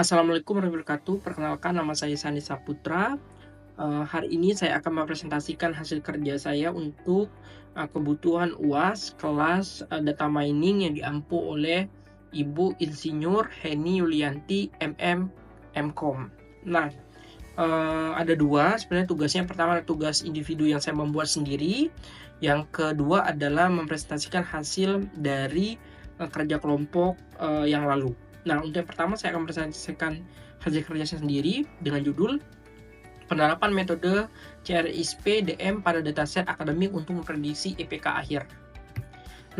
Assalamualaikum warahmatullahi wabarakatuh. Perkenalkan, nama saya Sani Saputra. Hari ini saya akan mempresentasikan hasil kerja saya untuk kebutuhan UAS kelas Data Mining yang diampu oleh Ibu Insinyur Heni Yulianti MM MKOM. Nah, ada dua sebenarnya tugasnya. Yang pertama adalah tugas individu yang saya membuat sendiri. Yang kedua adalah mempresentasikan hasil dari kerja kelompok yang lalu. Nah, untuk yang pertama saya akan mempresentasikan hasil kerja saya sendiri dengan judul penerapan metode CRISP DM pada dataset akademik untuk memprediksi IPK akhir.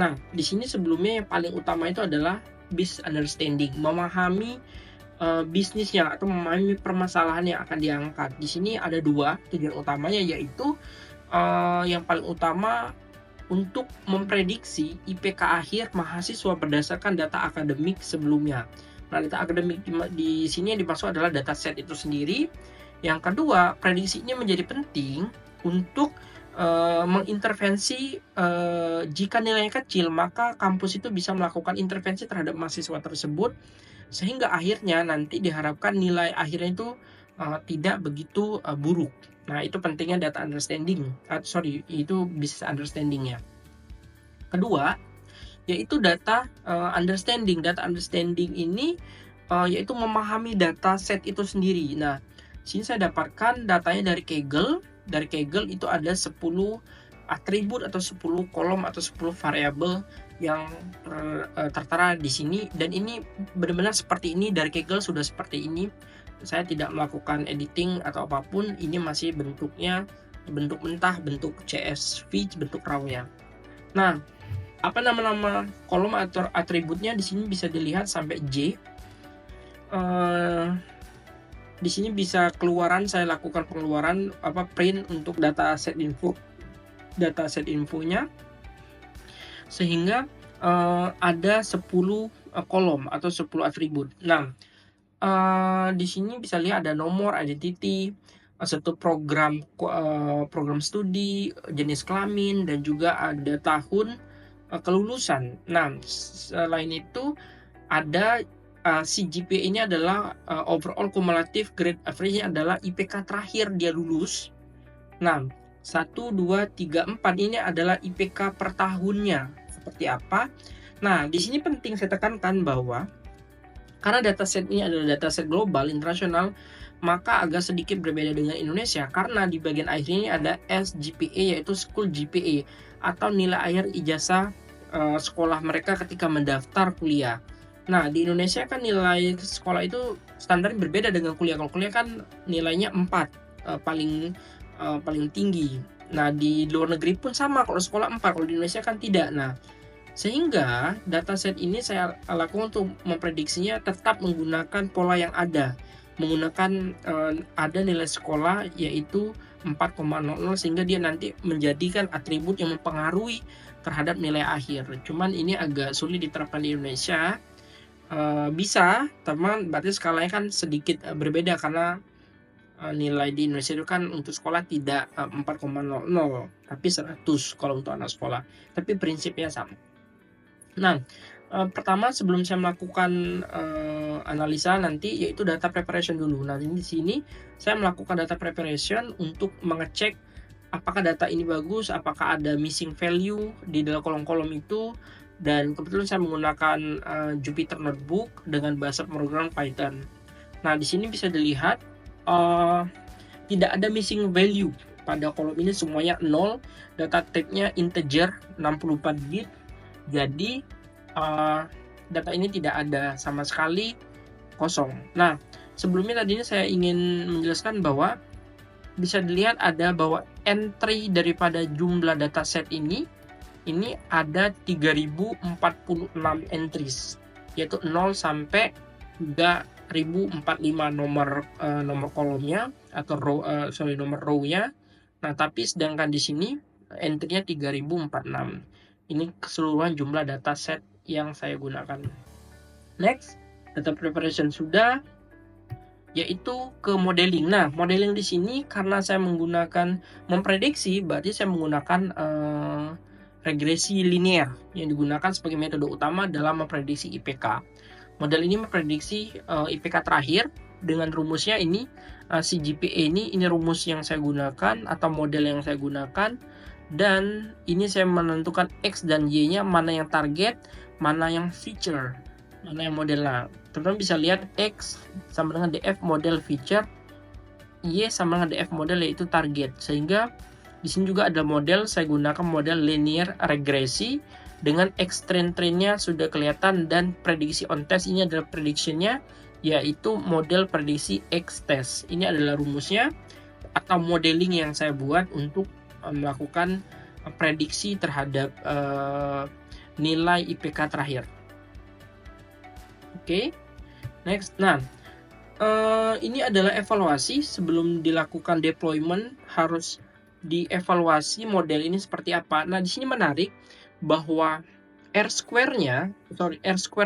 Nah, di sini sebelumnya yang paling utama itu adalah business understanding, memahami bisnisnya atau memahami permasalahan yang akan diangkat. Di sini ada dua tujuan utamanya, yaitu yang paling utama untuk memprediksi IPK akhir mahasiswa berdasarkan data akademik sebelumnya. Nah, data akademik di sini yang dimaksud adalah dataset itu sendiri. Yang kedua, prediksi ini menjadi penting untuk mengintervensi jika nilainya kecil, maka kampus itu bisa melakukan intervensi terhadap mahasiswa tersebut sehingga akhirnya nanti diharapkan nilai akhirnya itu tidak begitu buruk. Nah, itu pentingnya data understanding. Itu business understanding-nya. Kedua, yaitu data understanding. Data understanding ini yaitu memahami data set itu sendiri. Nah, sini saya dapatkan datanya dari Kaggle. Dari Kaggle itu ada 10 atribut atau 10 kolom atau 10 variabel yang tertera di sini, dan ini benar-benar seperti ini. Dari Kaggle sudah seperti ini. Saya tidak melakukan editing atau apapun. Ini masih bentuknya bentuk mentah, bentuk CSV, bentuk raw-nya. Nah, apa nama-nama kolom atau atributnya di sini bisa dilihat sampai J. Di sini bisa keluaran, saya lakukan pengeluaran print untuk dataset infonya, sehingga ada 10 kolom atau 10 atribut. Nah, di sini bisa lihat ada nomor, identity, satu program studi, jenis kelamin, dan juga ada tahun kelulusan. Nah, selain itu ada CGPA ini adalah overall cumulative grade average-nya adalah IPK terakhir dia lulus. Nah, 1, 2, 3, 4 ini adalah IPK per tahunnya seperti apa. Nah, di sini penting saya tekankan bahwa karena dataset ini adalah dataset global internasional, maka agak sedikit berbeda dengan Indonesia karena di bagian akhir ini ada SGPA, yaitu School GPA atau nilai akhir ijazah sekolah mereka ketika mendaftar kuliah. Nah, di Indonesia kan nilai sekolah itu standar berbeda dengan kuliah. Kalau kuliah kan nilainya 4 paling tinggi. Nah, di luar negeri pun sama, kalau sekolah 4, kalau di Indonesia kan tidak. Nah, sehingga dataset ini saya lakukan untuk memprediksinya tetap menggunakan pola yang ada, menggunakan ada nilai sekolah yaitu 4,00, sehingga dia nanti menjadikan atribut yang mempengaruhi terhadap nilai akhir. Cuman ini agak sulit diterapkan di Indonesia. Bisa, teman, berarti skalanya kan sedikit berbeda karena nilai di Indonesia itu kan untuk sekolah tidak 4,00, tapi 100 kalau untuk anak sekolah. Tapi prinsipnya sama. Nah, pertama sebelum saya melakukan analisa nanti, yaitu data preparation dulu. Nah, di sini saya melakukan data preparation untuk mengecek apakah data ini bagus, apakah ada missing value di dalam kolom-kolom itu, dan kebetulan saya menggunakan Jupyter Notebook dengan bahasa pemrograman Python. Nah, di sini bisa dilihat tidak ada missing value pada kolom ini, semuanya 0. Data type-nya integer 64 bit. Jadi data ini tidak ada sama sekali, kosong. Nah, sebelumnya tadinya saya ingin menjelaskan bahwa bisa dilihat ada bahwa entry daripada jumlah dataset ini ada 3046 entries, yaitu 0 sampai 3045 nomor kolomnya atau nomor row-nya. Nah, tapi sedangkan di sini entry-nya 3046. Ini keseluruhan jumlah dataset yang saya gunakan. Next, data preparation sudah, yaitu ke modeling. Nah, modeling di sini karena saya menggunakan memprediksi, berarti saya menggunakan regresi linear yang digunakan sebagai metode utama dalam memprediksi IPK. Model ini memprediksi IPK terakhir dengan rumusnya ini, si GPA ini rumus yang saya gunakan atau model yang saya gunakan, dan ini saya menentukan X dan Y-nya, mana yang target, mana yang feature, mana yang model. Nah, teman-teman bisa lihat X sama dengan DF model feature, Y sama dengan DF model yaitu target. Sehingga di sini juga ada model, saya gunakan model linear regresi dengan X trend-trendnya sudah kelihatan, dan prediksi on test ini adalah prediction-nya, yaitu model prediksi X test. Ini adalah rumusnya atau modeling yang saya buat untuk melakukan prediksi terhadap nilai IPK terakhir. Oke, next. Nah, ini adalah evaluasi sebelum dilakukan deployment, harus dievaluasi model ini seperti apa. Nah, di sini menarik bahwa R square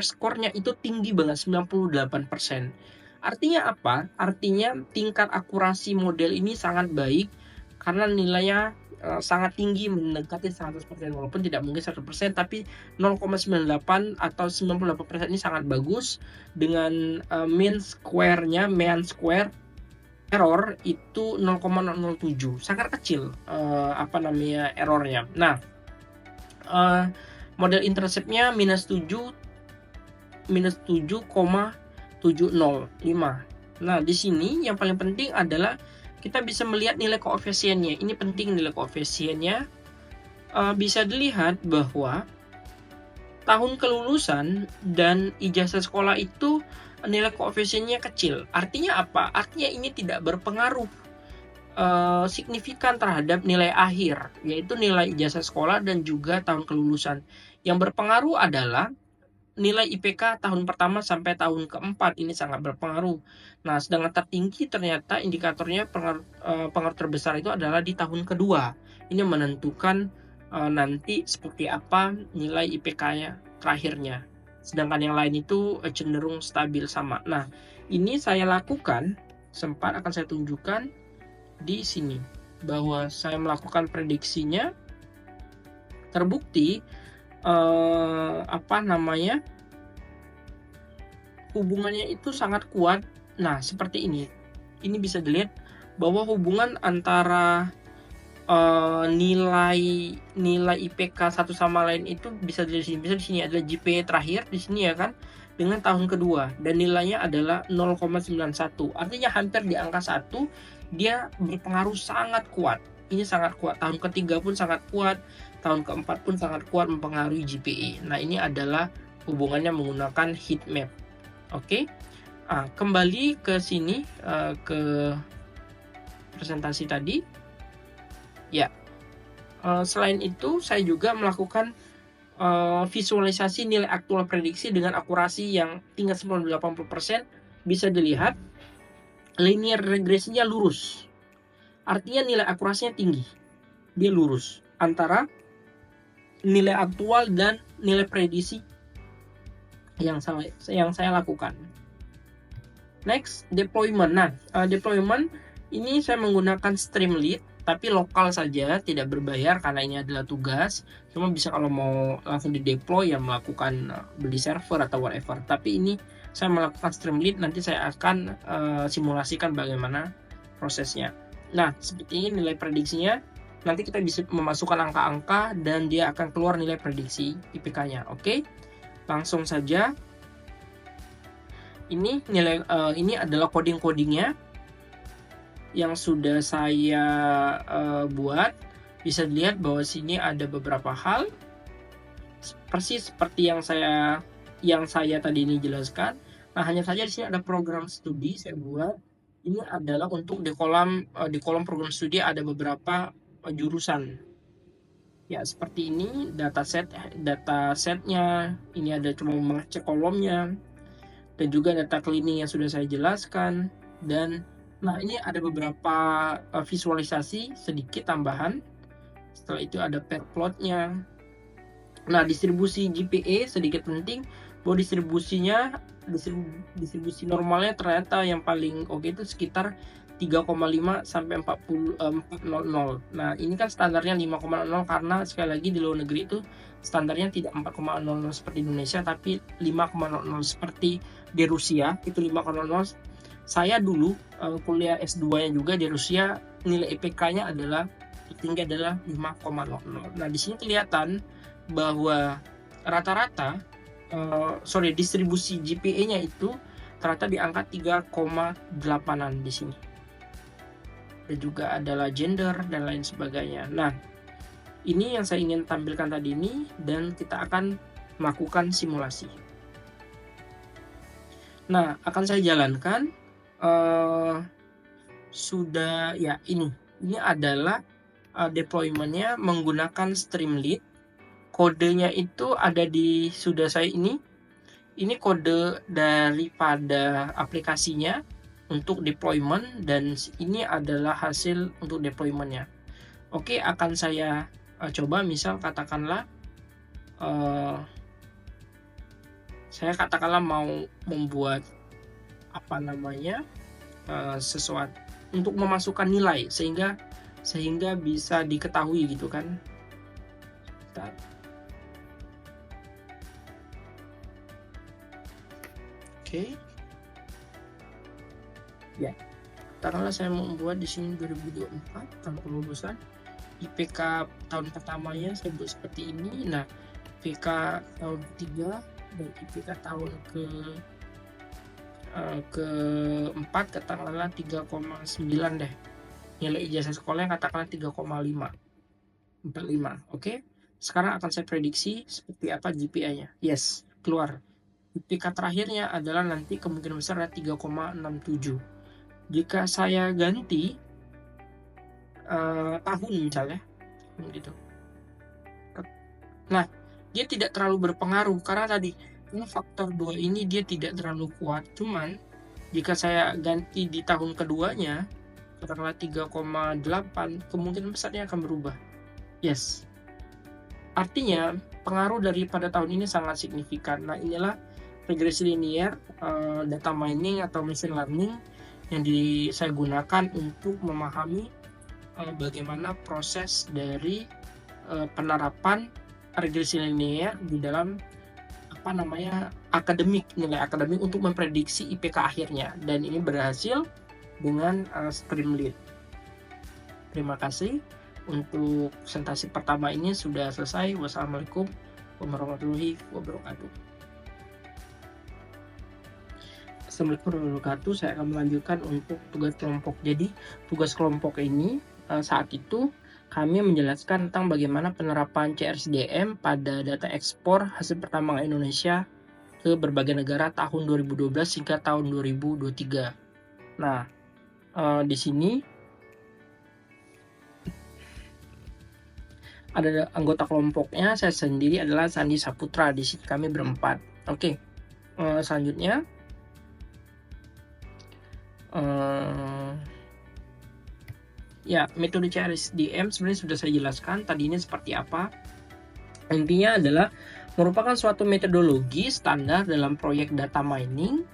score-nya itu tinggi banget, 98%. Artinya apa? Artinya tingkat akurasi model ini sangat baik karena nilainya sangat tinggi, mendekati 100%, walaupun tidak mungkin 100%, tapi 0,98 atau 98% ini sangat bagus. Dengan mean square error itu 0,007, sangat kecil errornya. Nah, model intercept-nya minus 7,705. Nah, di sini yang paling penting adalah kita bisa melihat nilai koefisiennya. Ini penting, nilai koefisiennya. Bisa dilihat bahwa tahun kelulusan dan ijazah sekolah itu nilai koefisiennya kecil. Artinya apa? Artinya ini tidak berpengaruh signifikan terhadap nilai akhir, yaitu nilai ijazah sekolah dan juga tahun kelulusan. Yang berpengaruh adalah nilai IPK tahun pertama sampai tahun keempat, ini sangat berpengaruh. Nah, sedangkan tertinggi ternyata indikatornya pengaruh terbesar itu adalah di tahun kedua. Ini menentukan nanti seperti apa nilai IPK-nya terakhirnya. Sedangkan yang lain itu cenderung stabil sama. Nah, ini saya lakukan, sempat akan saya tunjukkan di sini bahwa saya melakukan prediksinya, terbukti hubungannya itu sangat kuat. Nah, seperti ini. Ini bisa dilihat bahwa hubungan antara nilai IPK satu sama lain itu bisa di sini. Bisa di sini adalah GPA terakhir di sini ya kan, dengan tahun kedua, dan nilainya adalah 0,91. Artinya hampir di angka 1, dia berpengaruh sangat kuat. Ini sangat kuat. Tahun ketiga pun sangat kuat, tahun keempat pun sangat kuat mempengaruhi GPA. Nah, ini adalah hubungannya menggunakan heat map. Oke. Kembali ke sini, ke presentasi tadi. Ya. Selain itu, saya juga melakukan visualisasi nilai aktual prediksi dengan akurasi yang tingkat 80%. Bisa dilihat linear regresinya lurus. Artinya nilai akurasinya tinggi. Dia lurus antara nilai aktual dan nilai prediksi yang saya lakukan. Next, deployment. Nah, deployment ini saya menggunakan Streamlit, tapi lokal saja, tidak berbayar karena ini adalah tugas. Cuma bisa kalau mau langsung di deploy ya melakukan beli server atau whatever. Tapi ini saya melakukan Streamlit, nanti saya akan simulasikan bagaimana prosesnya. Nah, seperti ini nilai prediksinya. Nanti kita bisa memasukkan angka-angka dan dia akan keluar nilai prediksi IPK-nya. Oke? Langsung saja. Ini nilai ini adalah coding-codingnya yang sudah saya buat. Bisa dilihat bahwa sini ada beberapa hal persis seperti yang saya tadi ini jelaskan. Nah, hanya saja di sini ada program studi saya buat. Ini adalah untuk di kolom program studi ada beberapa jurusan. Ya, seperti ini datasetnya. Ini ada cuma mengecek kolomnya. Dan juga data cleaning yang sudah saya jelaskan. Dan nah, ini ada beberapa visualisasi sedikit tambahan. Setelah itu ada pair plotnya. Nah, distribusi GPA sedikit penting bahwa distribusi normalnya ternyata yang paling oke itu sekitar 3,5 sampai 400. Nah, ini kan standarnya 5,00 karena sekali lagi di luar negeri itu standarnya tidak 4,00 seperti Indonesia, tapi 5,00 seperti di Rusia, itu 5,00. Saya dulu kuliah S2-nya juga di Rusia, nilai IPK-nya adalah tertinggi adalah 5,00. Nah, di sini kelihatan bahwa rata-rata distribusi GPA-nya itu ternyata di angka 3,8-an di sini. Dan juga adalah gender dan lain sebagainya. Nah, ini yang saya ingin tampilkan tadi ini, dan kita akan melakukan simulasi. Nah, akan saya jalankan sudah ya, ini adalah deployment-nya menggunakan Streamlit. Kodenya itu ada di sudah saya ini kode daripada aplikasinya untuk deployment, dan ini adalah hasil untuk deployment-nya. Oke, akan saya coba, misal katakanlah saya katakanlah mau membuat sesuatu untuk memasukkan nilai sehingga bisa diketahui gitu kan. Oke. Ya, katakanlah saya membuat di sini 2024 tahun kelulusan, IPK tahun pertamanya saya buat seperti ini. Nah, IPK tahun ketiga dan IPK tahun keempat katakanlah 3,9 deh. Nilai ijazah sekolahnya katakanlah 3,45. Oke. Sekarang akan saya prediksi seperti apa GPA-nya. Yes, keluar. IPK terakhirnya adalah nanti kemungkinan besar adalah 3,67. Jika saya ganti tahun misalnya gitu. Nah, dia tidak terlalu berpengaruh karena tadi ini faktor 2 ini dia tidak terlalu kuat. Cuman jika saya ganti di tahun keduanya katakanlah 3,8, kemungkinan besarnya akan berubah. Yes. Artinya pengaruh daripada tahun ini sangat signifikan. Nah, inilah regresi linear, data mining atau machine learning yang saya gunakan untuk memahami bagaimana proses dari penerapan regresi linear di dalam nilai akademik untuk memprediksi IPK akhirnya, dan ini berhasil dengan Streamlit. Terima kasih. Untuk presentasi pertama ini sudah selesai. Wassalamualaikum warahmatullahi wabarakatuh. Assalamualaikum warahmatullahi wabarakatuh. Saya akan melanjutkan untuk tugas kelompok. Jadi tugas kelompok ini saat itu kami menjelaskan tentang bagaimana penerapan CRSDM pada data ekspor hasil pertambangan Indonesia ke berbagai negara tahun 2012 hingga tahun 2023. Nah, di sini ada anggota kelompoknya. Saya sendiri adalah Sandi Saputra. Di sini kami berempat. Oke. Selanjutnya ya, metode CRSDM sebenarnya sudah saya jelaskan tadi ini seperti apa. Intinya adalah merupakan suatu metodologi standar dalam proyek data mining.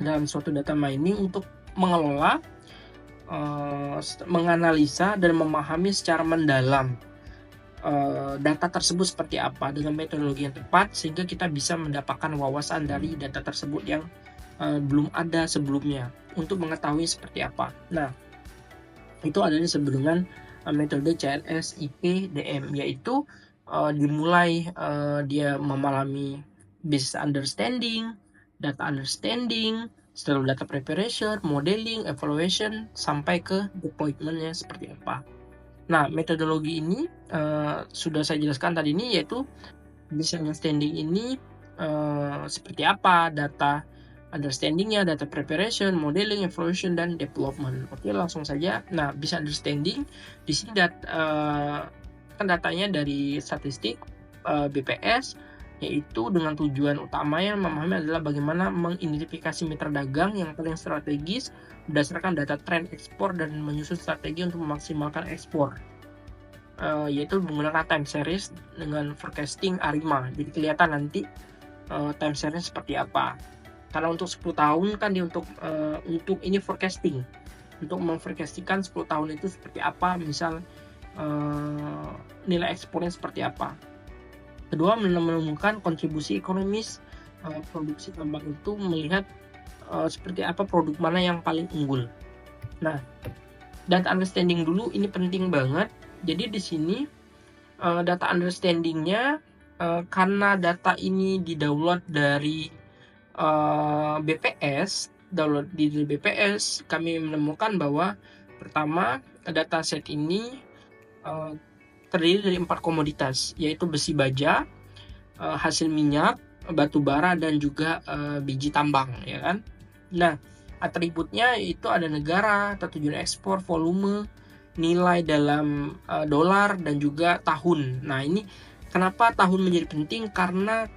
Dalam suatu data mining untuk mengelola, menganalisa dan memahami secara mendalam data tersebut seperti apa dengan metodologi yang tepat, sehingga kita bisa mendapatkan wawasan dari data tersebut yang belum ada sebelumnya untuk mengetahui seperti apa. Nah, itu ada disebut dengan metode CRSIP-DM, yaitu dimulai dia memahami business understanding, data understanding, setelah data preparation, modeling, evaluation, sampai ke deployment-nya seperti apa. Nah, metodologi ini sudah saya jelaskan tadi ini, yaitu business understanding ini seperti apa, data understanding-nya, data preparation, modeling, evaluation, dan development. Oke, langsung saja. Nah, business understanding di sini kan datanya dari statistik BPS, yaitu dengan tujuan utamanya memahami adalah bagaimana mengidentifikasi mitra dagang yang paling strategis berdasarkan data tren ekspor dan menyusun strategi untuk memaksimalkan ekspor, yaitu menggunakan time series dengan forecasting ARIMA. Jadi kelihatan nanti time series seperti apa. Karena untuk 10 tahun kan dia untuk ini forecasting, untuk memforecastingkan 10 tahun itu seperti apa, misal nilai ekspornya seperti apa. Kedua, menemukan kontribusi ekonomis produksi tambang itu, melihat seperti apa produk mana yang paling unggul. Nah, data understanding dulu ini penting banget. Jadi di sini data understandingnya, karena data ini di-download dari BPS, download di BPS, kami menemukan bahwa pertama, dataset ini terdiri dari 4 komoditas, yaitu besi baja, hasil minyak, batu bara, dan juga biji tambang, ya kan. Nah, atributnya itu ada negara, tujuan ekspor, volume, nilai dalam dolar, dan juga tahun. Nah, ini kenapa tahun menjadi penting, karena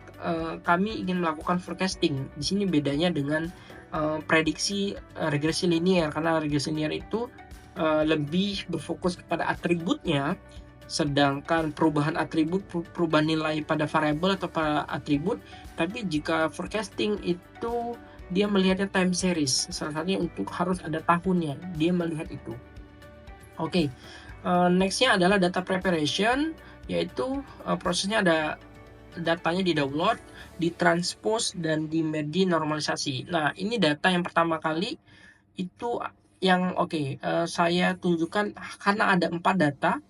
kami ingin melakukan forecasting. Di sini bedanya dengan prediksi regresi linear, karena regresi linear itu lebih berfokus kepada atributnya, sedangkan perubahan atribut, perubahan nilai pada variabel atau pada atribut. Tapi jika forecasting itu dia melihatnya time series, salah satunya untuk harus ada tahunnya, dia melihat itu. Oke, nextnya adalah data preparation, yaitu prosesnya ada datanya di download, ditranspose, dan di merge normalisasi. Nah, ini data yang pertama kali itu yang saya tunjukkan karena ada 4 data.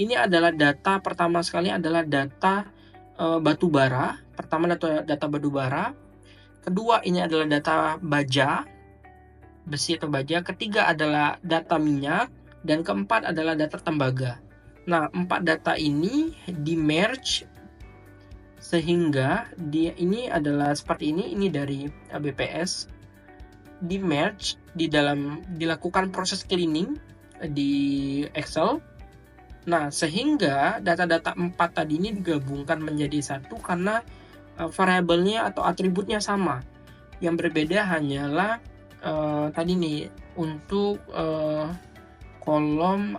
Ini adalah data pertama sekali adalah data batu bara. Pertama data batu bara. Kedua ini adalah data baja, besi atau baja. Ketiga adalah data minyak, dan keempat adalah data tembaga. Nah, 4 data ini di merge sehingga ini adalah seperti ini dari BPS, di merge dilakukan proses cleaning di Excel. Nah, sehingga data-data 4 tadi ini digabungkan menjadi satu karena variabelnya atau atributnya sama. Yang berbeda hanyalah tadi nih untuk kolom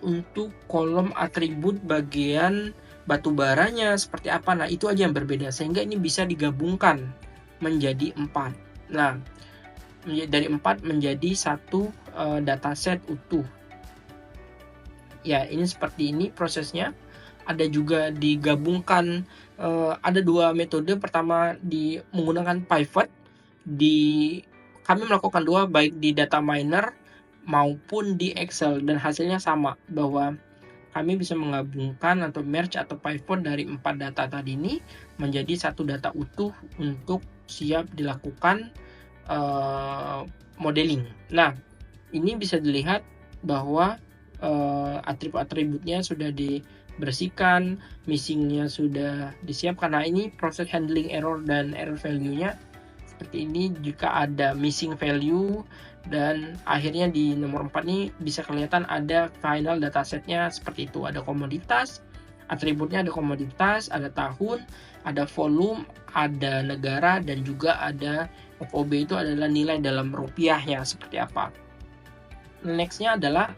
untuk kolom atribut bagian batu baranya seperti apa. Nah, itu aja yang berbeda, sehingga ini bisa digabungkan menjadi 4. Nah, dari 4 menjadi satu dataset utuh. Ya, ini seperti ini prosesnya. Ada juga digabungkan, ada 2 metode. Pertama menggunakan pivot. Kami melakukan 2, baik di data miner maupun di Excel, dan hasilnya sama, bahwa kami bisa menggabungkan atau merge atau pivot dari 4 data tadi ini menjadi satu data utuh untuk siap dilakukan modeling. Nah, ini bisa dilihat bahwa atribut-atributnya sudah dibersihkan, missingnya sudah disiapkan. Nah, ini proses handling error dan error value-nya seperti ini. Jika ada missing value, dan akhirnya di nomor 4 ini bisa kelihatan ada final datasetnya seperti itu. Ada komoditas, atributnya ada komoditas, ada tahun, ada volume, ada negara, dan juga ada FOB, itu adalah nilai dalam rupiahnya seperti apa. Nextnya adalah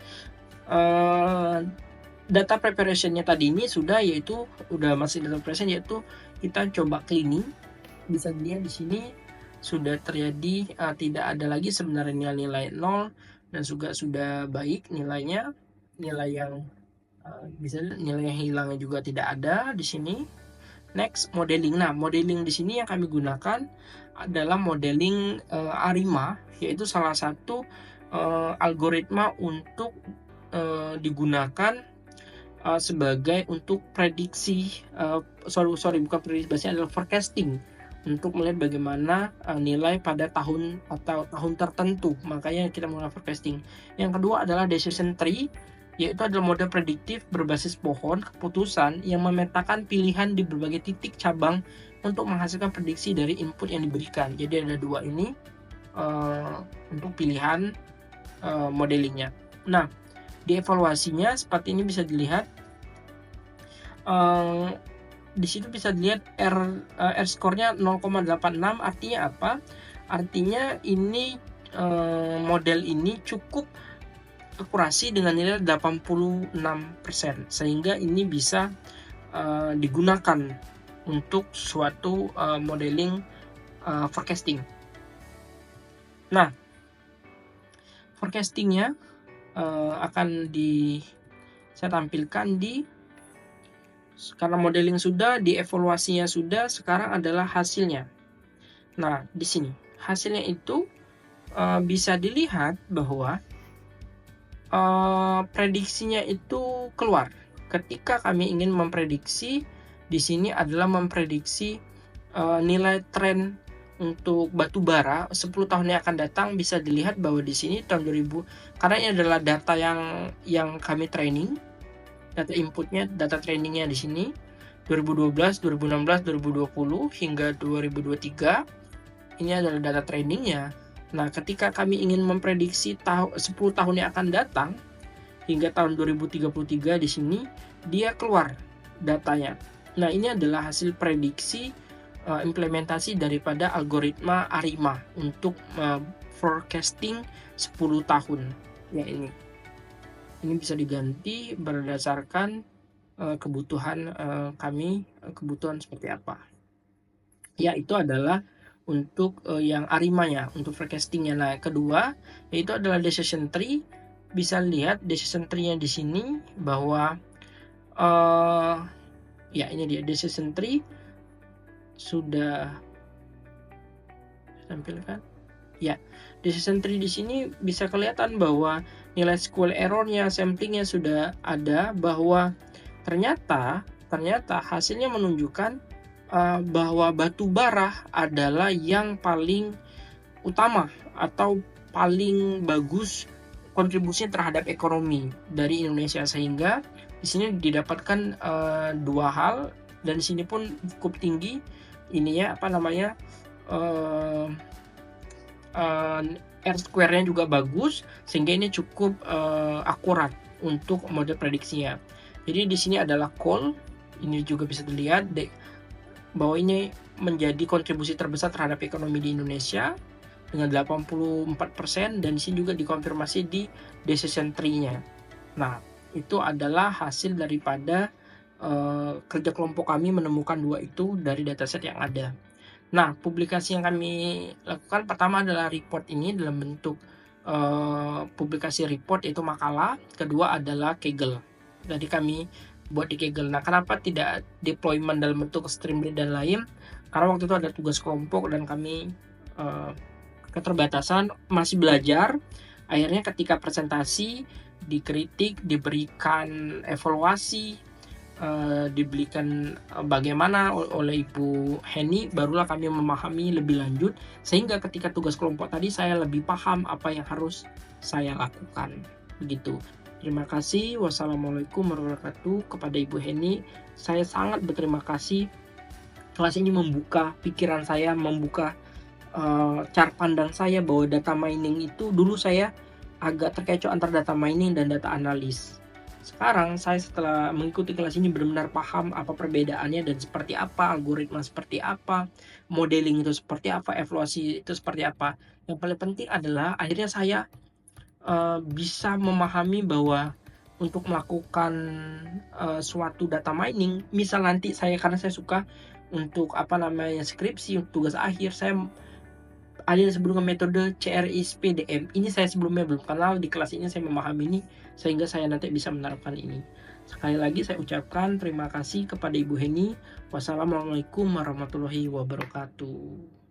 data preparation-nya tadi ini masih data preparation, yaitu kita coba cleaning. Bisa dilihat di sini sudah terjadi tidak ada lagi sebenarnya nilai-nilai 0, dan juga sudah baik nilainya. Nilai yang nilai yang hilangnya juga tidak ada di sini. Next, modeling. Nah, modeling di sini yang kami gunakan adalah modeling ARIMA, yaitu salah satu algoritma untuk digunakan sebagai untuk prediksi, bukan prediksi, biasanya adalah forecasting, untuk melihat bagaimana nilai pada tahun atau tahun tertentu. Makanya kita menggunakan forecasting. Yang kedua adalah decision tree, yaitu adalah model prediktif berbasis pohon keputusan yang memetakan pilihan di berbagai titik cabang untuk menghasilkan prediksi dari input yang diberikan. Jadi ada 2 ini untuk pilihan modelingnya. Nah, di evaluasinya seperti ini bisa dilihat. Di situ bisa dilihat R score-nya 0,86. Artinya apa? Artinya ini model ini cukup akurasi dengan nilai 86%, sehingga ini bisa digunakan untuk suatu modeling forecasting. Nah, forecastingnya akan saya tampilkan karena modeling sudah, dievaluasinya sudah, sekarang adalah hasilnya. Nah, di sini hasilnya itu bisa dilihat bahwa prediksinya itu keluar. Ketika kami ingin memprediksi, di sini adalah memprediksi nilai tren untuk batu bara 10 tahun yang akan datang. Bisa dilihat bahwa di sini tahun 2000, karena ini adalah data yang kami training, data inputnya, data trainingnya di sini 2012, 2016, 2020 hingga 2023. Ini adalah data trainingnya. Nah, ketika kami ingin memprediksi 10 tahun yang akan datang hingga tahun 2033, di sini dia keluar datanya. Nah, ini adalah hasil prediksi implementasi daripada algoritma ARIMA untuk forecasting 10 tahun. Ya, ini bisa diganti berdasarkan kebutuhan kami, kebutuhan seperti apa. Ya, itu adalah untuk yang ARIMA-nya, untuk forecasting-nya. Nah, kedua yaitu adalah decision tree. Bisa lihat decision tree-nya di sini bahwa ya, ini dia decision tree sudah tampilkan. Ya, decision tree di sini bisa kelihatan bahwa nilai square error-nya, sampling-nya sudah ada, bahwa ternyata hasilnya menunjukkan bahwa batu bara adalah yang paling utama atau paling bagus kontribusinya terhadap ekonomi dari Indonesia, sehingga di sini didapatkan dua hal, dan di sini pun cukup tinggi ininya R square-nya juga bagus, sehingga ini cukup akurat untuk model prediksinya. Jadi di sini adalah call, ini juga bisa dilihat bahwa ini menjadi kontribusi terbesar terhadap ekonomi di Indonesia dengan 84%, dan di sini juga dikonfirmasi di decision tree-nya. Nah, itu adalah hasil daripada kerja kelompok kami menemukan dua itu dari dataset yang ada. Nah, publikasi yang kami lakukan pertama adalah report ini dalam bentuk publikasi report, yaitu makalah. Kedua adalah Kaggle. Jadi kami buat di Kaggle. Nah, kenapa tidak deployment dalam bentuk Streamlit dan lain? Karena waktu itu ada tugas kelompok dan kami keterbatasan, masih belajar. Akhirnya ketika presentasi dikritik, diberikan evaluasi, diberikan bagaimana oleh Ibu Heni, barulah kami memahami lebih lanjut, sehingga ketika tugas kelompok tadi saya lebih paham apa yang harus saya lakukan. Begitu. Terima kasih. Wassalamualaikum warahmatullahi wabarakatuh. Kepada Ibu Heni, saya sangat berterima kasih. Kelas ini membuka pikiran saya, membuka cara pandang saya bahwa data mining itu, dulu saya agak terkecoh antara data mining dan data analis. Sekarang saya setelah mengikuti kelas ini benar-benar paham apa perbedaannya dan seperti apa, algoritma seperti apa, modeling itu seperti apa, evaluasi itu seperti apa. Yang paling penting adalah akhirnya saya bisa memahami bahwa untuk melakukan suatu data mining, misal nanti karena saya suka untuk skripsi, untuk tugas akhir, saya ada sebelumnya metode CRISP-DM. Ini saya sebelumnya belum kenal, di kelas ini saya memahami ini, sehingga saya nanti bisa menerapkan ini. Sekali lagi saya ucapkan terima kasih kepada Ibu Heni. Wassalamualaikum warahmatullahi wabarakatuh.